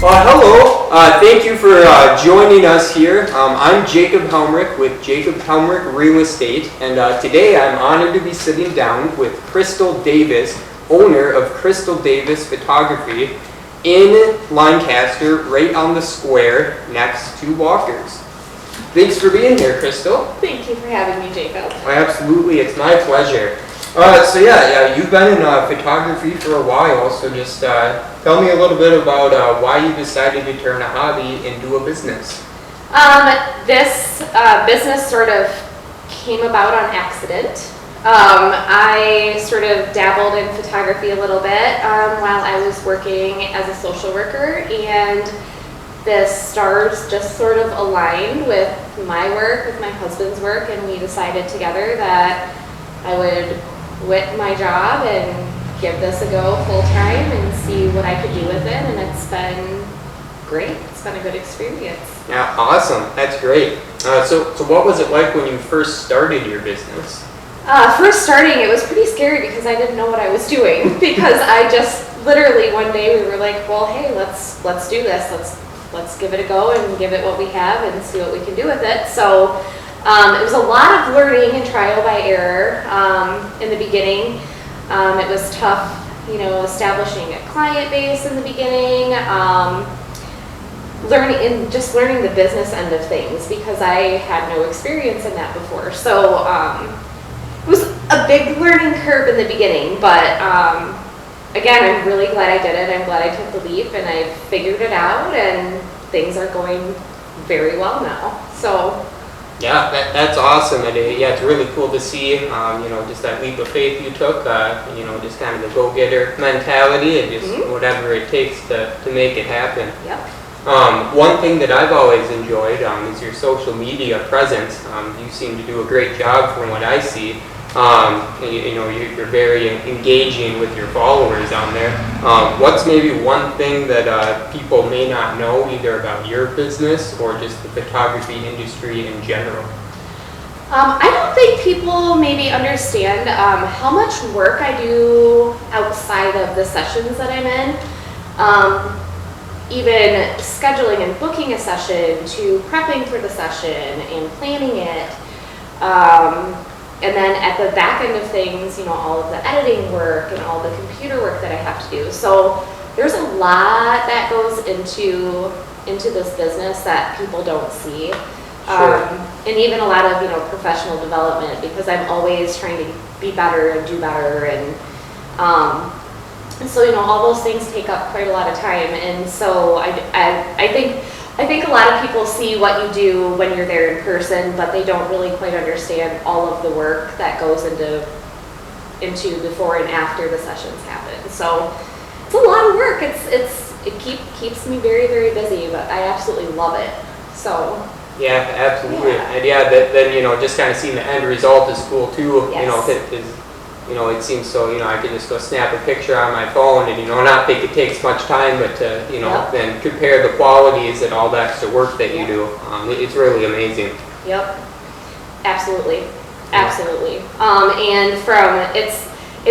Hello, thank you for joining us here. I'm Jacob Helmrick with Jacob Helmrick Real Estate, and today I'm honored to be sitting down with Krysthol Davis, owner of Krysthol Davis Photography in Lancaster, right on the square next to Walker's. Thanks for being here, Krysthol. Thank you for having me, Jacob. Absolutely, it's my pleasure. You've been in photography for a while, so just tell me a little bit about why you decided to turn a hobby into a business. This business sort of came about on accident. I sort of dabbled in photography a little bit while I was working as a social worker, and the stars just sort of aligned with my work, with my husband's work, and we decided together that I would quit my job and give this a go full time and see what I could do with it, and it's been great. It's been a good experience. Yeah, awesome. That's great. So what was it like when you first started your business? First starting, it was pretty scary because I didn't know what I was doing because I just literally one day we were like, well, hey, let's do this. Let's give it a go and give it what we have and see what we can do with it. So it was a lot of learning and trial by error in the beginning. It was tough, establishing a client base in the beginning, learning the business end of things because I had no experience in that before. So it was a big learning curve in the beginning, but again, I'm really glad I did it. I'm glad I took the leap and I figured it out, and things are going very well now. So. Yeah, that's awesome. And it's really cool to see, just that leap of faith you took, just kind of the go-getter mentality and just whatever it takes to make it happen. Yep. One thing that I've always enjoyed is your social media presence. You seem to do a great job from what I see. You're very engaging with your followers on there. What's maybe one thing that people may not know either about your business or just the photography industry in general? I don't think people maybe understand how much work I do outside of the sessions that I'm in. Even scheduling and booking a session to prepping for the session and planning it. And then at the back end of things, all of the editing work and all the computer work that I have to do. So there's a lot that goes into this business that people don't see. Sure. And even a lot of, professional development, because I'm always trying to be better and do better. And so, all those things take up quite a lot of time. And so I think a lot of people see what you do when you're there in person, but they don't really quite understand all of the work that goes into before and after the sessions happen. So it's a lot of work. It keeps me very, very busy, but I absolutely love it. So yeah, absolutely. Yeah. And then just kind of seeing the end result is cool too. Yes. It seems so, I could just go snap a picture on my phone and, not think it takes much time, but to, Yep. then compare the qualities and all the extra work that you do. It's really amazing. Yep, absolutely. And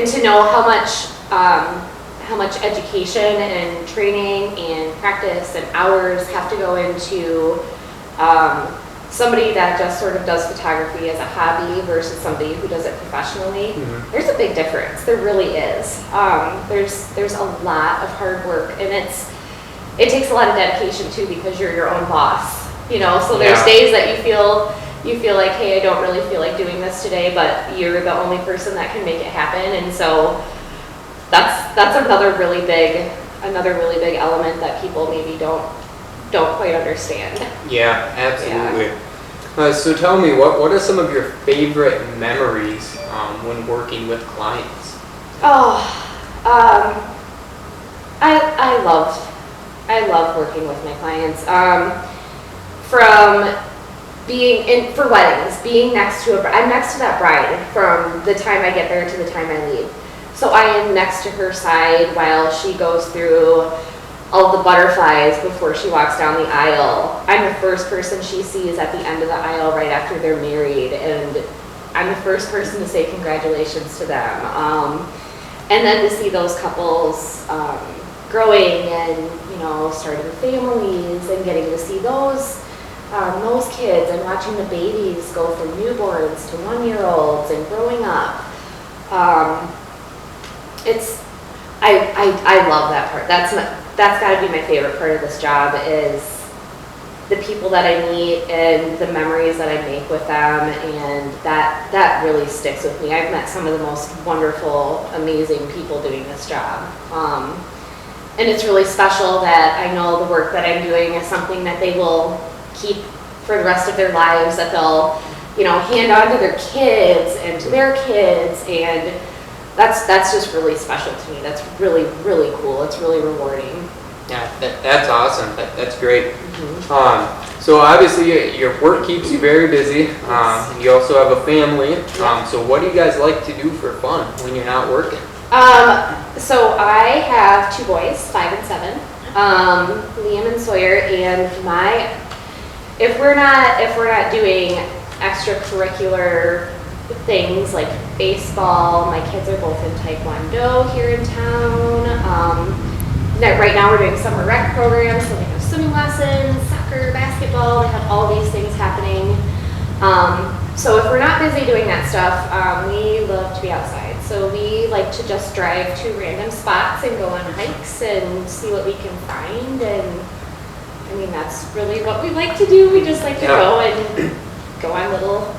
to know how much education and training and practice and hours have to go into somebody that just sort of does photography as a hobby versus somebody who does it professionally. Mm-hmm. There's a big difference. There really is. There's a lot of hard work, and it takes a lot of dedication too, because you're your own boss. So there's days that you feel like, hey, I don't really feel like doing this today, but you're the only person that can make it happen. And so that's another really big element that people maybe don't quite understand. Yeah, absolutely. So tell me, what are some of your favorite memories when working with clients? I love working with my clients. From being for weddings, being next to I'm next to that bride from the time I get there to the time I leave. So I am next to her side while she goes through all the butterflies before she walks down the aisle. I'm the first person she sees at the end of the aisle right after they're married, and I'm the first person to say congratulations to them. And then to see those couples growing and, starting families and getting to see those kids and watching the babies go from newborns to 1-year-olds and growing up. I love that part. That's got to be my favorite part of this job, is the people that I meet and the memories that I make with them, and that really sticks with me. I've met some of the most wonderful, amazing people doing this job. And it's really special that I know the work that I'm doing is something that they will keep for the rest of their lives, that they'll, hand on to their kids and to their kids, and that's just really special to me. That's really, really cool. It's really rewarding. Yeah, that's awesome. That's great. Mm-hmm. So obviously your work keeps you very busy. And you also have a family. Yeah. So what do you guys like to do for fun when you're not working? So I have 2 boys, 5 and 7, Liam and Sawyer, and if we're not doing extracurricular things like baseball, my kids are both in Taekwondo here in town. Right now we're doing summer rec programs, so they have swimming lessons, soccer, basketball, they have all these things happening. So if we're not busy doing that stuff, we love to be outside. So we like to just drive to random spots and go on hikes and see what we can find, and that's really what we like to do. We just like to go and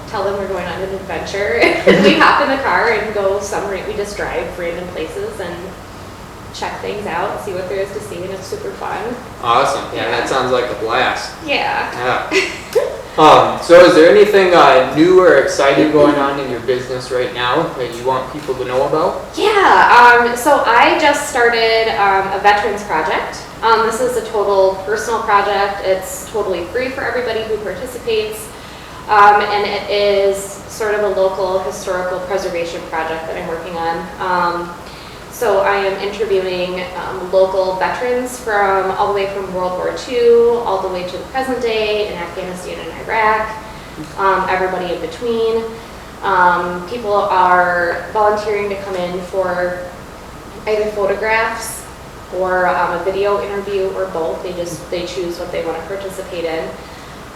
tell them we're going on an adventure. We hop in the car and go somewhere. We just drive random places and check things out, see what there is to see, and it's super fun. Awesome. Yeah, that sounds like a blast. Yeah. So is there anything new or exciting going on in your business right now that you want people to know about? Yeah. So I just started a veterans project. This is a total personal project. It's totally free for everybody who participates. And it is sort of a local historical preservation project that I'm working on. So I am interviewing local veterans from all the way from World War II, all the way to the present day in Afghanistan and Iraq, everybody in between. People are volunteering to come in for either photographs or a video interview or both. They choose what they want to participate in.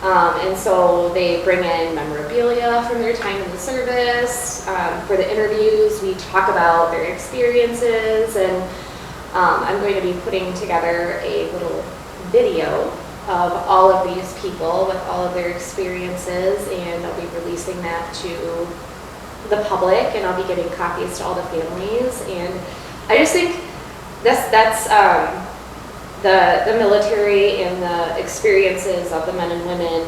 And so they bring in memorabilia from their time in the service. For the interviews, we talk about their experiences, and I'm going to be putting together a little video of all of these people with all of their experiences, and I'll be releasing that to the public, and I'll be giving copies to all the families. And I just think that's the military and the experiences of the men and women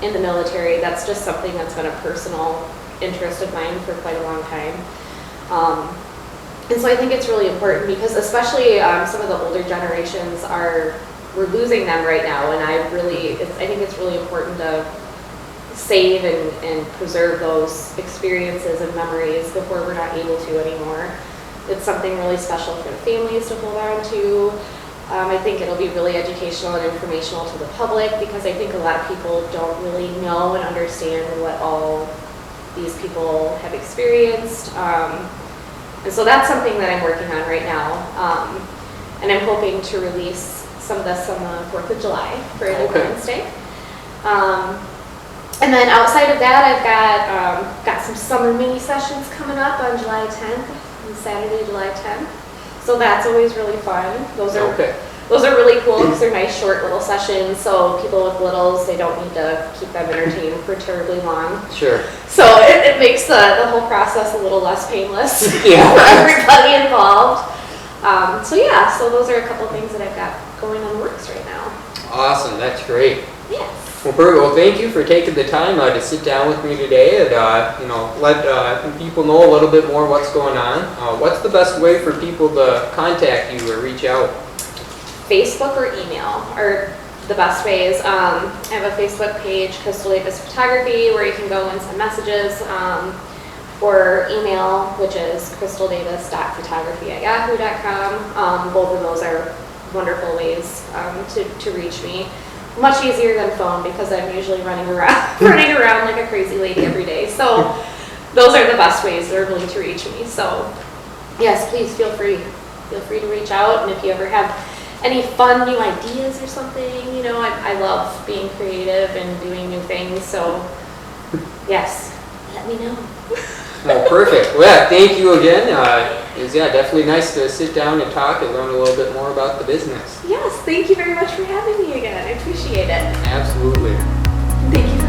in the military. That's just something that's been a personal interest of mine for quite a long time. And so I think it's really important, because especially some of the older generations we're losing them right now, and I think it's really important to save and preserve those experiences and memories before we're not able to anymore. It's something really special for the families to hold on to. I think it'll be really educational and informational to the public, because I think a lot of people don't really know and understand what all these people have experienced. And so that's something that I'm working on right now. And I'm hoping to release some of this on the 4th of July for Independence Day. And then outside of that, I've got some summer mini sessions coming up on July 10th, on Saturday, July 10th. So that's always really fun. Those are really cool, because they're nice short little sessions, so people with littles, they don't need to keep them entertained for terribly long. Sure. So it makes the whole process a little less painless for Yeah. everybody involved. So those are a couple things that I've got going on the works right now. Awesome, that's great. Yes. Well, Bert, thank you for taking the time to sit down with me today and let people know a little bit more what's going on. What's the best way for people to contact you or reach out? Facebook or email are the best ways. I have a Facebook page, Krysthol Davis Photography, where you can go and send messages, or email, which is krystaldavis.photography@yahoo.com. Both of those are wonderful ways to reach me. Much easier than phone, because I'm usually running around like a crazy lady every day. So those are the best ways really to reach me. So yes, please feel free to reach out. And if you ever have any fun new ideas or something, you know, I love being creative and doing new things, so yes, let me know. Well, perfect. Well, yeah, thank you again. It was definitely nice to sit down and talk and learn a little bit more about the business. Yes, thank you very much for having me again. I appreciate it. Absolutely. Thank you